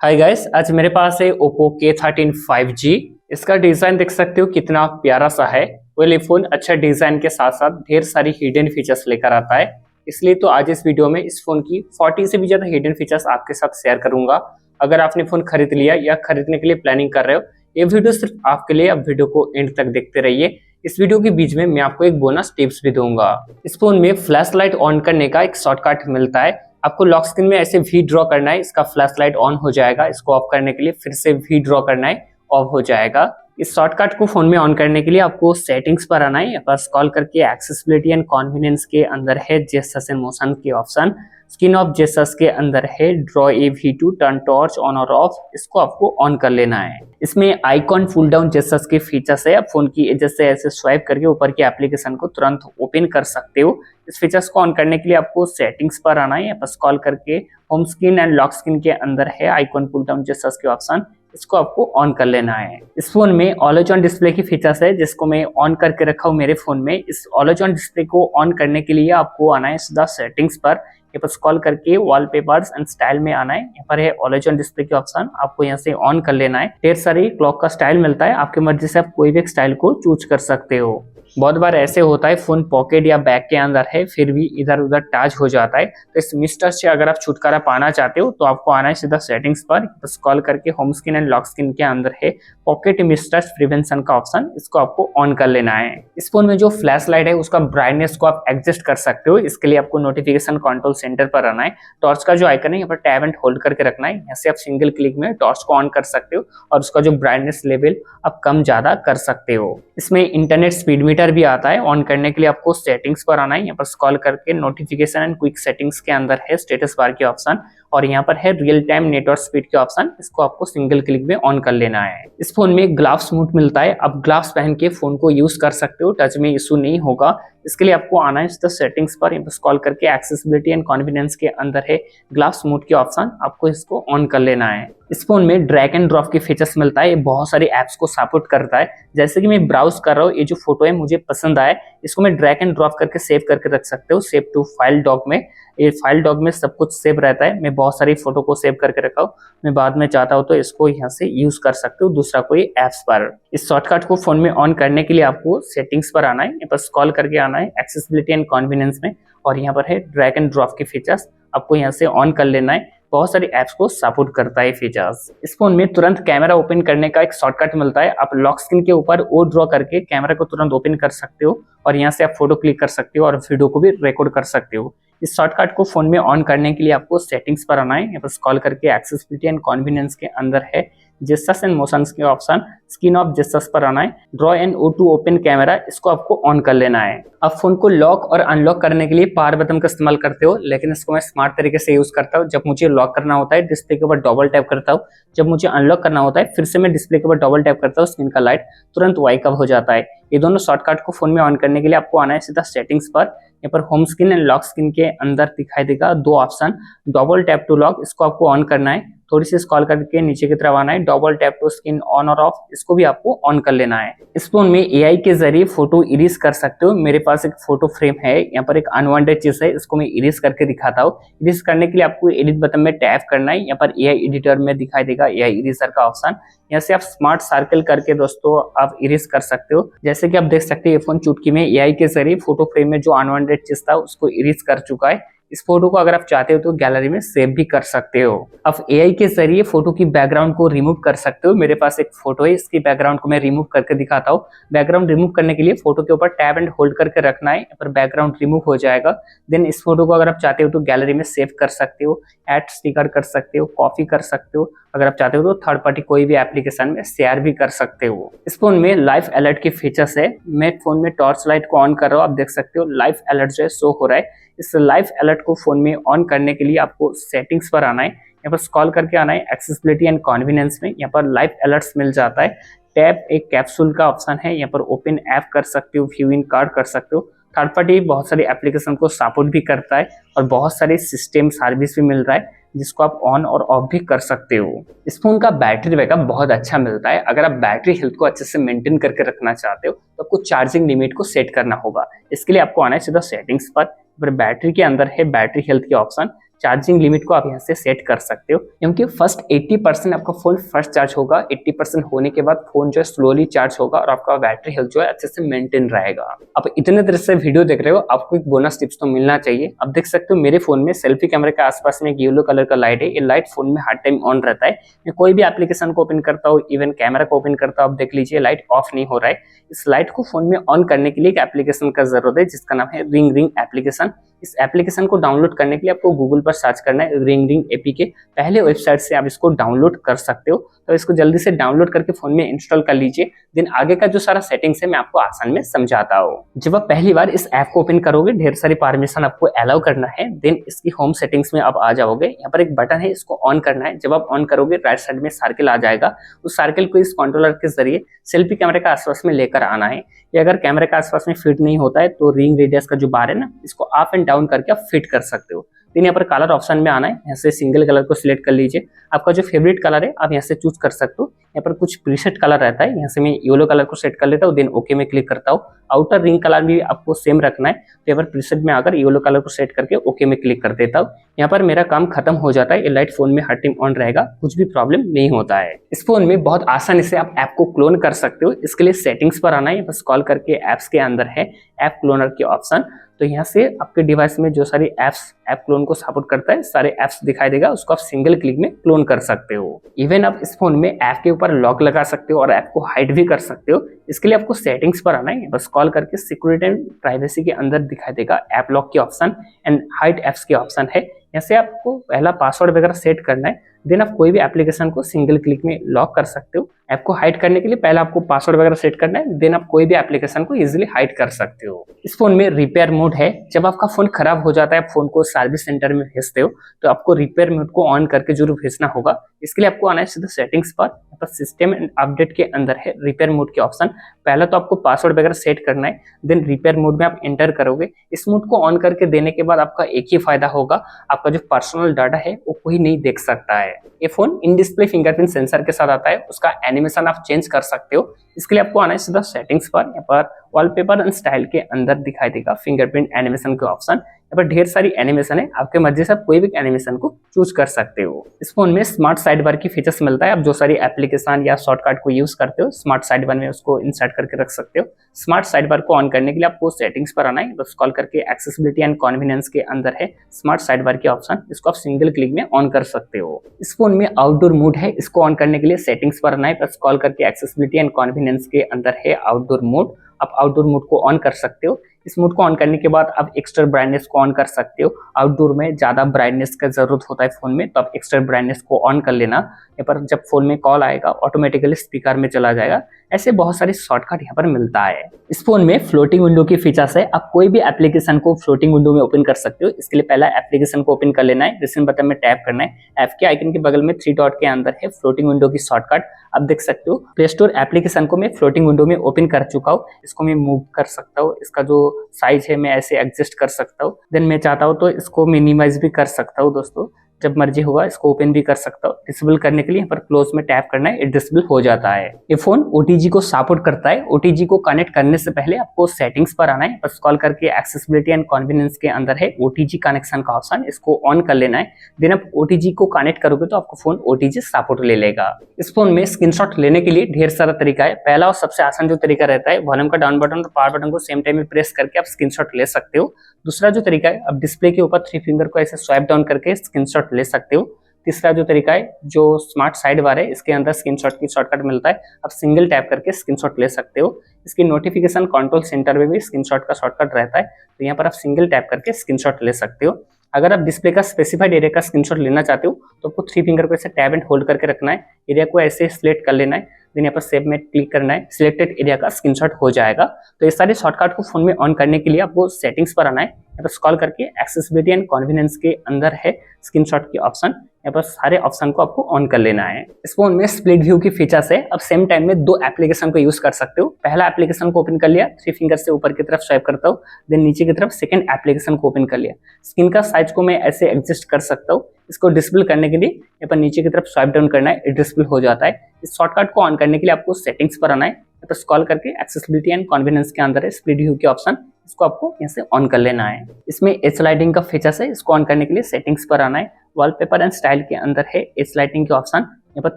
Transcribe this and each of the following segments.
Hi guys, आज मेरे पास है Oppo K13 5G। इसका डिजाइन देख सकते हो कितना प्यारा सा है। ये फोन अच्छा डिजाइन के साथ साथ ढेर सारी हिडन फीचर्स लेकर आता है। इसलिए तो आज इस वीडियो में इस फोन की 40 से भी ज्यादा हिडन फीचर्स आपके साथ शेयर करूंगा। अगर आपने फोन खरीद लिया या खरीदने के लिए प्लानिंग कर रहे हो, ये वीडियो सिर्फ आपके लिए। अब वीडियो को एंड तक देखते रहिए। इस वीडियो के बीच में मैं आपको एक बोनस टिप्स भी दूंगा। इस फोन में फ्लैश लाइट ऑन करने का एक शॉर्टकट मिलता है। आपको लॉक स्क्रीन में ऐसे वी ड्रॉ करना है, इसका फ्लैश लाइट ऑन हो जाएगा। इसको ऑफ करने के लिए फिर से वी ड्रॉ करना है, ऑफ हो जाएगा। इस शॉर्टकट को फोन में ऑन करने के लिए आपको सेटिंग्स पर आना है। यहाँ पर स्क्रॉल करके एक्सेसिबिलिटी एंड कन्वीनियंस के अंदर है जेस्चर्स एंड मोशन के ऑप्शन। स्क्रीन ऑफ जेस्चर्स के अंदर है draw a V to turn torch on और ऑफ। इसको आपको ऑन कर लेना है। इसमें आइकॉन फुल डाउन जेस्चर्स के फीचर्स है। आप फोन की एजेस से ऐसे स्वाइप करके ऊपर की एप्लीकेशन को तुरंत ओपन कर सकते हो। इस फीचर्स को ऑन करने के लिए आपको सेटिंग्स पर आना है। यहाँ पर स्क्रॉल करके home screen and lock screen के अंदर है आइकॉन पुल डाउन जेस्चर्स के ऑप्शन। इसको आपको ऑन कर लेना है। इस फोन में ऑलवेज ऑन डिस्प्ले की फीचर्स है, जिसको मैं ऑन करके रखा हूँ मेरे फोन में। इस ऑलवेज ऑन डिस्प्ले को ऑन करने के लिए आपको आना है सीधा सेटिंग्स पर। यहाँ पर स्क्रॉल करके वॉलपेपर्स एंड स्टाइल में आना है। यहाँ पर है ऑलवेज ऑन डिस्प्ले के ऑप्शन, आपको यहाँ से ऑन कर लेना है। ढेर सारी क्लॉक का स्टाइल मिलता है, आपकी मर्जी से आप कोई भी एक स्टाइल को चूज कर सकते हो। बहुत बार ऐसे होता है फोन पॉकेट या बैग के अंदर है फिर भी इधर उधर टच हो जाता है। तो इस मिसटच से अगर आप छुटकारा पाना चाहते हो तो आपको आना है सीधा सेटिंग्स पर। स्क्रॉल करके home screen and lock screen के अंदर है पॉकेट मिसटच प्रिवेंशन का ऑप्शन। इसको आपको ऑन कर लेना है। इस फोन में जो फ्लैश लाइट है उसका ब्राइटनेस को आप एडजस्ट कर सकते हो। इसके लिए आपको नोटिफिकेशन कंट्रोल सेंटर पर आना है। टॉर्च का जो आइकन है यहाँ पर टैब एंड होल्ड करके रखना है। यहाँ से आप सिंगल क्लिक में टॉर्च को ऑन कर सकते हो और उसका जो ब्राइटनेस लेवल आप कम ज्यादा कर सकते हो। इसमें इंटरनेट स्पीड मीटर भी आता है। ऑन करने के लिए आपको सेटिंग्स पर आना है। यहाँ पर स्क्रॉल करके नोटिफिकेशन एंड क्विक सेटिंग्स के अंदर है स्टेटस बार के ऑप्शन और यहाँ पर है रियल टाइम नेटवर्क स्पीड के ऑप्शन। इसको आपको सिंगल क्लिक में ऑन कर लेना है। इस फोन में ग्लव्स मोड मिलता है, आप ग्लव्स पहन के फोन को यूज कर सकते हो, टच में इशू नहीं होगा। इसके लिए आपको आना है सेटिंग्स पर। यहाँ पर स्क्रॉल करके एक्सेसिबिलिटी एंड कन्वीनियंस के अंदर है ग्लव्स मोड के ऑप्शन, आपको इसको ऑन कर लेना है। इस फोन में ड्रैग एंड ड्रॉप के फीचर्स मिलता है। ये बहुत सारी एप्स को सपोर्ट करता है। जैसे कि मैं ब्राउज कर रहा हूँ, ये जो फोटो है मुझे पसंद आया, इसको मैं ड्रैग एंड ड्रॉप करके सेव करके रख सकते हो। सेव टू फाइल डॉग में, ये फाइल डॉग में सब कुछ सेव रहता है। मैं बहुत सारी फोटो को सेव करके रखा हूँ, मैं बाद में चाहता हूँ तो इसको यहाँ से यूज कर सकते हो दूसरा कोई एप्स पर। इस शॉर्टकट को फोन में ऑन करने के लिए आपको सेटिंग्स पर आना है। यहाँ पर स्क्रॉल करके आना है एक्सेसिबिलिटी एंड कन्वीनियंस में और यहाँ पर है ड्रैग एंड ड्रॉप के फीचर्स, आपको यहाँ से ऑन कर लेना है। बहुत सारी एप्स को सपोर्ट करता है फीचर्स। इस फोन में तुरंत कैमरा ओपन करने का एक शॉर्टकट मिलता है। आप लॉक स्क्रीन के ऊपर ओ ड्रॉ करके कैमरा को तुरंत ओपन कर सकते हो और यहाँ से आप फोटो क्लिक कर सकते हो और वीडियो को भी रिकॉर्ड कर सकते हो। इस शॉर्टकट को फोन में ऑन करने के लिए आपको सेटिंग्स पर आना है। यहाँ पर स्क्रॉल करके एक्सेसिबिलिटी एंड कन्वीनियंस के अंदर है जेस्चर्स एंड मोशंस के ऑप्शन। स्क्रीन ऑफ जेस्चर्स पर आना है। Draw and O to open camera, इसको आपको ऑन कर लेना है। आप फोन को लॉक और अनलॉक करने के लिए पावर बटन का इस्तेमाल करते हो, लेकिन इसको मैं स्मार्ट तरीके से यूज करता हूँ। जब मुझे लॉक करना होता है डिस्प्ले के ऊपर डबल टैप करता हूँ, जब मुझे अनलॉक करना होता है फिर से मैं डिस्प्ले के ऊपर डबल टैप करता हूँ, स्क्रीन का लाइट तुरंत वाइक ऑफ हो जाता है। ये दोनों शॉर्टकट को फोन में ऑन करने के लिए आपको आना है सीधा सेटिंग्स पर। यहाँ पर home screen and lock screen के अंदर दिखाई देगा दो option, double tap to lock, इसको आपको ऑन करना है। थोड़ी सी स्क्रॉल करके नीचे की तरफ आना है, double tap to screen on और ऑफ, इसको भी आपको ऑन कर लेना है। इस फोन में एआई के जरिए फोटो इरेज कर सकते हो। मेरे पास एक फोटो फ्रेम है, यहाँ पर एक अनवांटेड चीज है, इसको मैं इरेज करके दिखाता हूँ। इरेज करने के लिए आपको एडिट बटन में टैप करना है। यहाँ पर एआई एडिटर में दिखाई देगा एआई इरेजर का ऑप्शन। यहाँ से आप स्मार्ट सर्कल करके दोस्तों आप इरेज कर सकते हो। जैसे कि आप देख सकते हैं ये फोन चुटकी में एआई के जरिए फोटो फ्रेम में जो अनवांटेड चीज था उसको इरेज कर चुका है। इस फोटो को अगर आप चाहते हो तो गैलरी में सेव भी कर सकते हो। आप एआई के जरिए फोटो की बैकग्राउंड को रिमूव कर सकते हो। मेरे पास एक फोटो है, इसकी बैकग्राउंड को मैं रिमूव करके दिखाता हूँ। बैकग्राउंड रिमूव करने के लिए फोटो के ऊपर टैब एंड होल्ड करके रखना है, यहाँ पर बैकग्राउंड रिमूव हो जाएगा। देन इस फोटो को अगर आप चाहते हो तो गैलरी में सेव कर सकते हो, ऐड स्टिकर कर सकते हो, कॉपी कर सकते हो। अगर आप चाहते हो तो थर्ड पार्टी कोई भी एप्लीकेशन में शेयर भी कर सकते हो। इस फोन में लाइव अलर्ट के फीचर्स है। मैं फोन में टॉर्च लाइट को ऑन कर रहा हूँ, आप देख सकते हो लाइव अलर्ट जो है शो हो रहा है। इस लाइव अलर्ट को फोन में ऑन करने के लिए आपको सेटिंग्स पर आना है। यहाँ पर स्क्रॉल करके आना है एक्सेसिबिलिटी एंड कन्वीनियंस में, यहाँ पर लाइव अलर्ट्स मिल जाता है। टैब एक कैप्सूल का ऑप्शन है, यहाँ पर ओपन ऐप कर सकते हो, व्यू इन कार्ड कर सकते हो। थर्ड पार्टी बहुत सारी एप्लीकेशन को सपोर्ट भी करता है और बहुत सारे सिस्टम सर्विस भी मिल रहा है जिसको आप ऑन और ऑफ भी कर सकते हो। इस फोन का बैटरी बैकअप बहुत अच्छा मिलता है। अगर आप बैटरी हेल्थ को अच्छे से मेंटेन करके रखना चाहते हो तो आपको चार्जिंग लिमिट को सेट करना होगा। इसके लिए आपको आना है सीधा सेटिंग्स पर। बैटरी के अंदर है बैटरी हेल्थ के ऑप्शन। चार्जिंग लिमिट को आप यहाँ से सेट कर सकते हो, क्योंकि फर्स्ट 80% आपका फोन फर्स्ट चार्ज होगा। 80% होने के बाद फोन जो है स्लोली चार्ज होगा और आपका बैटरी हेल्थ जो है अच्छे से मेंटेन रहेगा। आप इतने देर से वीडियो देख रहे हो, आपको एक बोनस टिप्स तो मिलना चाहिए। अब देख सकते हो मेरे फोन में सेल्फी कैमरे के आसपास में एक येलो कलर का लाइट है। ये लाइट फोन में हर टाइम ऑन रहता है। मैं कोई भी एप्लीकेशन को ओपन करता हूँ, इवन कैमरा को ओपन करता हूँ, आप देख लीजिए लाइट ऑफ नहीं हो रहा है। इस लाइट को फोन में ऑन करने के लिए एक एप्लीकेशन का जरूरत है जिसका नाम है रिंग रिंग एप्लीकेशन। इस एप्लीकेशन को डाउनलोड करने के लिए आपको गूगल पर सर्च करना है रिंग रिंग एपीके। पहले वेबसाइट से आप इसको डाउनलोड कर सकते हो, तो इसको जल्दी से डाउनलोड करके फोन में इंस्टॉल कर लीजिए। देन आगे का जो सारा सेटिंग्स है मैं आपको आसान में समझाता हूँ। जब आप पहली बार इस ऐप को ओपन करोगे, ढेर सारी परमिशन आपको अलाउ करना है। देन इसकी होम सेटिंग्स में आप आ जाओगे। यहाँ पर एक बटन है, इसको ऑन करना है। जब आप ऑन करोगे राइट साइड में सर्किल आ जाएगा। उस सर्किल को इस कंट्रोलर के जरिए सेल्फी कैमरे के आसपास में लेकर आना है। ये अगर कैमरे के आसपास में फिट नहीं होता है तो रिंग रेडियस का जो बार है ना, इसको अप एंड डाउन करके आप फिट कर सकते हो। देन यहाँ पर कलर ऑप्शन में आना है। यहाँ से सिंगल कलर को सिलेक्ट कर लीजिए। आपका जो फेवरेट कलर है आप यहाँ से चूज कर सकते हो। यहाँ पर कुछ प्रीसेट कलर रहता है। यहाँ से मैं येलो कलर को सेट कर लेता हूँ। देन ओके में क्लिक करता हूँ। आउटर रिंग कलर भी आपको सेम रखना है। तो यहाँ पर प्रीसेट में आकर येलो कलर को सेट करके ओके में क्लिक कर देता हूँ। यहाँ पर मेरा काम खत्म हो जाता है। ये लाइट फोन में हर टाइम ऑन रहेगा, कुछ भी प्रॉब्लम नहीं होता है। इस फोन में बहुत आसानी से आप ऐप को क्लोन कर सकते हो। इसके लिए सेटिंग्स पर आना है। बस कॉल करके एप्स के अंदर है ऐप क्लोनर के ऑप्शन। तो यहाँ से आपके डिवाइस में जो सारी ऐप्स ऐप क्लोन को सपोर्ट करता है, सारे ऐप्स दिखाई देगा, उसको आप सिंगल क्लिक में क्लोन कर सकते हो। इवन आप इस फोन में ऐप के ऊपर लॉक लगा सकते हो और ऐप को हाइड भी कर सकते हो। इसके लिए आपको सेटिंग्स पर आना है। बस कॉल करके सिक्योरिटी एंड प्राइवेसी के अंदर दिखाई देगा ऐप लॉक के ऑप्शन एंड हाइड एप्स के ऑप्शन है। यहाँ से आपको पहला पासवर्ड वगैरह सेट करना है। देन आप कोई भी एप्लीकेशन को सिंगल क्लिक में लॉक कर सकते हो। ऐप को हाइड करने के लिए पहले आपको पासवर्ड वगैरह सेट करना है। देन आप कोई भी एप्लीकेशन को इजीली हाइड कर सकते हो। इस फोन में रिपेयर मोड है। जब आपका फोन खराब हो जाता है, आप फोन को सर्विस सेंटर में भेजते हो, तो आपको रिपेयर मोड को ऑन करके जरूर भेजना होगा। इसके लिए आपको आना है सीधा सेटिंग्स पर। सिस्टम एंड अपडेट के अंदर है रिपेयर मोड के ऑप्शन। पहले तो आपको पासवर्ड वगैरह सेट करना है। देन रिपेयर मोड में आप एंटर करोगे। इस मोड को ऑन करके देने के बाद आपका एक ही फायदा होगा, आपका जो पर्सनल डाटा है वो कोई नहीं देख सकता है। ये phone in display fingerprint sensor के साथ आता है। उसका एनिमेशन आप चेंज कर सकते हो। इसके लिए आपको आना है सीधा सेटिंग्स पर। यहाँ पर वॉलपेपर एंड स्टाइल के अंदर दिखाई देगा फिंगरप्रिंट एनिमेशन के ऑप्शन। यहाँ पर ढेर सारी एनिमेशन है, आपके मर्जी से आप कोई भी एनिमेशन को चूज कर सकते हो। इस फोन में स्मार्ट साइड बार की फीचर्स मिलता है। आप जो सारी एप्लीकेशन या शॉर्टकट को यूज करते हो, स्मार्ट साइड बार में उसको इंसर्ट करके रख सकते हो। स्मार्ट साइड बार को ऑन करने के लिए आपको सेटिंग्स पर आना है। बस कॉल करके एक्सेसिबिलिटी एंड कन्वीनियंस के अंदर है स्मार्ट साइड बार के ऑप्शन। इसको आप सिंगल क्लिक में ऑन कर सकते हो। इस फोन में आउटडोर मोड है। इसको ऑन करने के लिए सेटिंग्स पर आना है। बस कॉल करके एक्सेसिबिलिटी एंड कन्वीनियंस के अंदर है आउटडोर मोड। आप आउटडोर मोड को ऑन कर सकते हो। इस मोड को ऑन करने के बाद आप एक्स्ट्रा ब्राइटनेस को ऑन कर सकते हो। आउटडोर में ज्यादा ब्राइटनेस का जरूरत होता है फोन में, तो आप एक्स्ट्रा ब्राइटनेस को ऑन कर लेना। यहाँ पर जब फोन में कॉल आएगा ऑटोमेटिकली स्पीकर में चला जाएगा। ऐसे बहुत सारे शॉर्टकट यहाँ पर मिलता है। इस फोन में फ्लोटिंग विंडो की फीचर्स है। आप कोई भी एप्लीकेशन को फ्लोटिंग विंडो में ओपन कर सकते हो। इसके लिए पहला एप्लीकेशन को ओपन कर लेना है। रिसेंट बटन में टैप करना है। ऐप के आइकन के बगल में 3 डॉट के अंदर है फ्लोटिंग विंडो की शॉर्टकट। आप देख सकते हो प्ले स्टोर एप्लीकेशन को मैं फ्लोटिंग विंडो में ओपन कर चुका हूँ। इसको मैं मूव कर सकता हूँ। इसका जो साइज है मैं ऐसे एडजस्ट कर सकता हूँ। देन मैं चाहता हूँ तो इसको मिनिमाइज भी कर सकता हूँ दोस्तों। जब मर्जी होगा इसको ओपन भी कर सकता हूँ। डिसेबल करने के लिए यहाँ पर क्लोज में टैप करना है, डिसेबल हो जाता है। ये फोन OTG को सपोर्ट करता है। OTG को कनेक्ट करने से पहले आपको सेटिंग्स पर आना है। बस कॉल करके एक्सेसिबिलिटी एंड कन्वीनियंस के अंदर है OTG कनेक्शन का ऑप्शन। इसको ऑन कर लेना है। देन आप OTG को कनेक्ट करोगे तो आपको फोन OTG सपोर्ट ले लेगा। इस फोन में स्क्रीनशॉट लेने के लिए ढेर सारा तरीका है। पहला और सबसे आसान जो तरीका रहता है, वॉल्यूम का डाउन बटन और पावर बटन को सेम टाइम में प्रेस करके आप स्क्रीनशॉट ले सकते हो। दूसरा जो तरीका है, आप डिस्प्ले के ऊपर 3 फिंगर को ऐसे स्वाइप डाउन करके स्क्रीनशॉट ले सकते हो। तीसरा जो तरीका है, जो स्मार्ट साइड बार है, इसके अंदर स्क्रीनशॉट की शॉर्टकट मिलता है। आप सिंगल टैप करके स्क्रीनशॉट ले सकते हो। इसकी नोटिफिकेशन कंट्रोल सेंटर में भी स्क्रीनशॉट का शॉर्टकट रहता है। तो यहाँ पर आप सिंगल टैप करके स्क्रीनशॉट ले सकते हो। अगर आप डिस्प्ले का स्पेसिफाइड एरिया का स्क्रीनशॉट लेना चाहते हो तो आपको 3 फिंगर को ऐसे टैप एंड होल्ड करके रखना है। एरिया को ऐसे सिलेक्ट कर लेना है। देन यहाँ पर सेव में क्लिक करना है। सिलेक्टेड एरिया का स्क्रीनशॉट हो जाएगा। तो ये सारे शॉर्टकट को फोन में ऑन करने के लिए आपको सेटिंग्स पर आना है। यहाँ पर स्क्रॉल करके एक्सेसिबिलिटी एंड कन्वीनियंस के अंदर है स्क्रीनशॉट के ऑप्शन। यहाँ पर सारे ऑप्शन को आपको ऑन कर लेना है। इस फोन में स्प्लिट व्यू की फीचर्स है। आप सेम टाइम में 2 एप्लीकेशन को यूज कर सकते हो। पहला एप्लीकेशन को ओपन कर लिया, 3 फिंगर से ऊपर की तरफ स्वाइप करता हूँ। देन नीचे की तरफ सेकंड एप्लीकेशन को ओपन कर लिया। स्क्रीन का साइज को मैं ऐसे एडजस्ट कर सकता हूँ। इसको डिसेबल करने के लिए यहाँ पर नीचे की तरफ स्वाइप डाउन करना है, डिसेबल हो जाता है। इस शॉर्टकट को ऑन करने के लिए आपको सेटिंग्स पर आना है। यहाँ पर स्क्रॉल करके एक्सेसिबिलिटी एंड कन्वीनियंस के अंदर है स्प्लिट व्यू के ऑप्शन। इसको आपको यहाँ से ऑन कर लेना है। इसमें एज लाइटिंग का फीचर्स है, इसको ऑन करने के लिए सेटिंग्स पर आना है। वॉलपेपर एंड स्टाइल के अंदर है एज लाइटिंग के ऑप्शन। यहाँ पर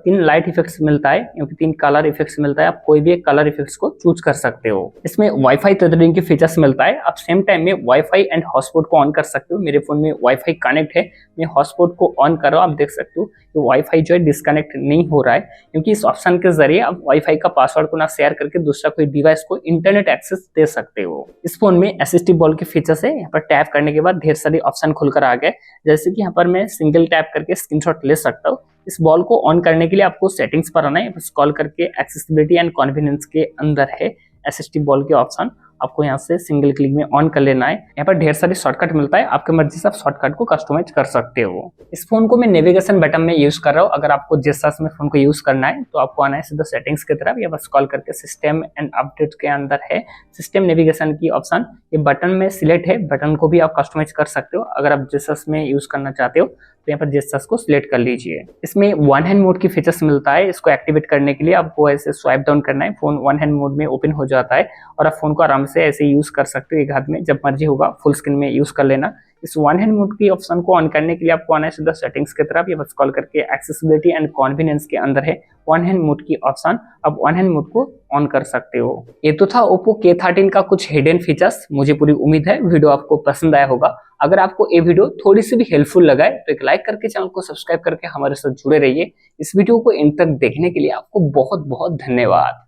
3 लाइट इफेक्ट्स मिलता है, क्योंकि 3 कलर इफेक्ट्स मिलता है। आप कोई भी एक कलर इफेक्ट्स को चूज कर सकते हो। इसमें वाईफाई टेथरिंग के फीचर्स मिलता है। आप सेम टाइम में वाईफाई एंड हॉटस्पॉट को ऑन कर सकते हो। मेरे फोन में वाईफाई कनेक्ट है, मैं हॉटस्पॉट को ऑन कर रहा हूँ। आप देख सकते हो कि वाईफाई जो है डिस्कनेक्ट नहीं हो रहा है, क्योंकि इस ऑप्शन के जरिए आप वाईफाई का पासवर्ड को ना शेयर करके दूसरा कोई डिवाइस को इंटरनेट एक्सेस दे सकते हो। इस फोन में एसएसडी बॉल के फीचर्स है। यहाँ पर टैप करने के बाद ढेर सारे ऑप्शन खुलकर आ गए, जैसे कि यहाँ पर मैं सिंगल टैप करके स्क्रीनशॉट ले सकता हूँ। इस बॉल को ऑन करने के लिए आपको सेटिंग्स पर आना है। स्क्रॉल करके एक्सेसिबिलिटी एंड कन्वीनियंस के अंदर है एसएसडी बॉल के ऑप्शन, आपको यहाँ से सिंगल क्लिक में ऑन कर लेना है। यहाँ पर ढेर सारे शॉर्टकट मिलता है, आपके मर्जी से आप शॉर्टकट को कस्टमाइज कर सकते हो। इस फोन को मैं नेविगेशन बटन में यूज कर रहा हूँ। अगर आपको जिस साथ में फोन को यूज करना है तो आपको आना है सीधा सेटिंग्स की तरफ। यहाँ पर स्क्रॉल करके सिस्टम एंड अपडेट के अंदर है सिस्टम नेविगेशन की ऑप्शन। ये बटन में सिलेक्ट है, बटन को भी आप कस्टमाइज कर सकते हो। अगर आप जिस साथ में यूज करना चाहते हो तो यहाँ पर जेस्चर्स को सिलेक्ट कर लीजिए। इसमें वन हैंड मोड की फीचर्स मिलता है। इसको एक्टिवेट करने के लिए आपको ऐसे स्वाइप डाउन करना है, फोन वन हैंड मोड में ओपन हो जाता है और आप फोन को आराम से ऐसे यूज कर सकते हो। एक हाथ में जब मर्जी होगा फुल स्क्रीन में यूज कर लेना। इस वन हैंड मोड की ऑप्शन को ऑन करने के लिए आपको आना है सीधा सेटिंग्स की तरफ। ये बस कॉल करके एक्सेसिबिलिटी एंड कन्वीनियंस के अंदर है वन हैंड मोड की ऑप्शन। आप वन हैंड मोड को ऑन कर सकते हो। ये तो था Oppo K13 का कुछ हिडन फीचर्स। मुझे पूरी उम्मीद है वीडियो आपको पसंद आया होगा। अगर आपको ये वीडियो थोड़ी सी भी हेल्पफुल लगा है तो एक लाइक करके चैनल को सब्सक्राइब करके हमारे साथ जुड़े रहिए। इस वीडियो को एंड तक देखने के लिए आपको बहुत बहुत धन्यवाद।